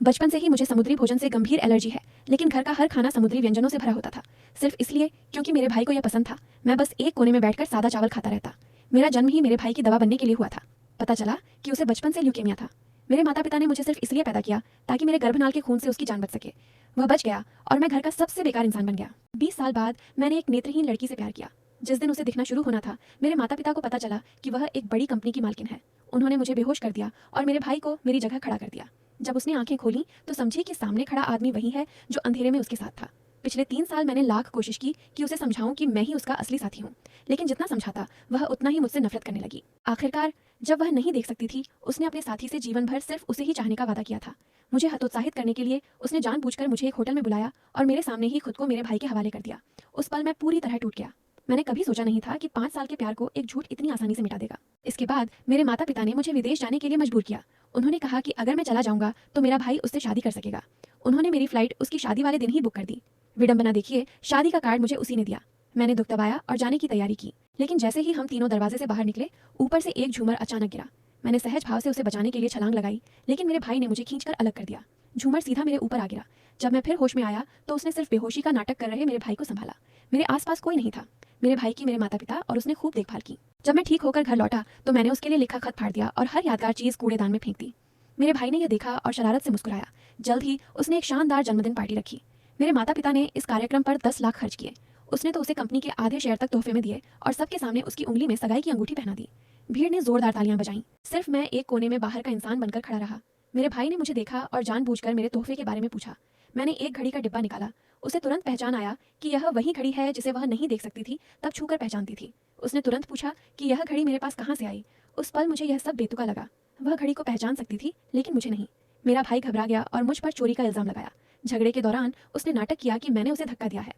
बचपन से ही मुझे समुद्री भोजन से गंभीर एलर्जी है, लेकिन घर का हर खाना समुद्री व्यंजनों से भरा होता था। सिर्फ इसलिए क्योंकि मेरे भाई को यह पसंद था, मैं बस एक कोने में बैठकर सादा चावल खाता रहता। मेरा जन्म ही मेरे भाई की दवा बनने के लिए हुआ था। पता चला कि उसे बचपन से ल्यूकेमिया था। मेरे माता पिता ने मुझे सिर्फ इसलिए पैदा किया ताकि मेरे गर्भनाल के खून से उसकी जान बच सके। वह बच गया और मैं घर का सबसे बेकार इंसान बन गया। 20 साल बाद मैंने एक नेत्रहीन लड़की से प्यार किया। जिस दिन उसे दिखना शुरू होना था, मेरे माता पिता को पता चला कि वह एक बड़ी कंपनी की मालकिन है। उन्होंने मुझे बेहोश कर दिया और मेरे भाई को मेरी जगह खड़ा कर दिया। जब उसने आंखें खोली तो समझी कि सामने खड़ा आदमी वही है जो अंधेरे में उसके साथ था। पिछले 3 साल मैंने लाख कोशिश की कि उसे समझाऊं कि मैं ही उसका असली साथी हूं, लेकिन जितना समझाता वह उतना ही मुझसे नफरत करने लगी। आखिरकार जब वह नहीं देख सकती थी, उसने अपने साथी से जीवन भर सिर्फ उसे ही चाहने का वादा किया था। मुझे हतोत्साहित करने के लिए उसने जानबूझकर मुझे एक होटल में बुलाया और मेरे सामने ही खुद को मेरे भाई के हवाले कर दिया। उस पल मैं पूरी तरह टूट गया। मैंने कभी सोचा नहीं था कि 5 साल के प्यार को एक झूठ इतनी आसानी से मिटा देगा। इसके बाद मेरे माता पिता ने मुझे विदेश जाने के लिए मजबूर किया। उन्होंने कहा कि अगर मैं चला जाऊंगा तो मेरा भाई उससे शादी कर सकेगा। उन्होंने मेरी फ्लाइट उसकी शादी वाले दिन ही बुक कर दी। विडंबना देखिए, शादी का कार्ड मुझे उसी ने दिया। मैंने दुख दबाया और जाने की तैयारी की, लेकिन जैसे ही हम तीनों दरवाजे से बाहर निकले, ऊपर से एक झूमर अचानक गिरा। मैंने सहज भाव से उसे बचाने के लिए छलांग लगाई, लेकिन मेरे भाई ने मुझे खींचकर अलग कर दिया। झूमर सीधा मेरे ऊपर आ गिरा। जब मैं फिर होश में आया तो उसने सिर्फ बेहोशी का नाटक कर रहे मेरे भाई को संभाला। मेरे आसपास कोई नहीं था, मेरे भाई की, मेरे माता पिता, और उसने खूब देखभाल की। जब मैं ठीक होकर घर लौटा तो मैंने उसके लिए लिखा खत फाड़ दिया और हर यादगार चीज कूड़ेदान में फेंक दी। मेरे भाई ने यह देखा और शरारत से मुस्कुराया। जल्द ही उसने एक शानदार जन्मदिन पार्टी रखी। मेरे माता पिता ने इस कार्यक्रम पर 10 लाख खर्च किए। उसने तो उसे कंपनी के आधे शेयर तक तोहफे में दिए और सबके सामने उसकी उंगली में सगाई की अंगूठी पहना दी। भीड़ ने जोरदार तालियां बजाईं। सिर्फ मैं एक कोने में बाहर का इंसान बनकर खड़ा रहा। मेरे भाई ने मुझे देखा और जानबूझकर मेरे तोहफे के बारे में पूछा। मैंने एक घड़ी का डिब्बा निकाला। उसे तुरंत पहचान आया कि यह वही घड़ी है जिसे वह नहीं देख सकती थी, तब छूकर पहचानती थी। उसने तुरंत पूछा कि यह घड़ी मेरे पास कहाँ से आई। उस पल मुझे यह सब बेतुका लगा। वह घड़ी को पहचान सकती थी, लेकिन मुझे नहीं। मेरा भाई घबरा गया और मुझ पर चोरी का इल्जाम लगाया। झगड़े के दौरान उसने नाटक किया कि मैंने उसे धक्का दिया है।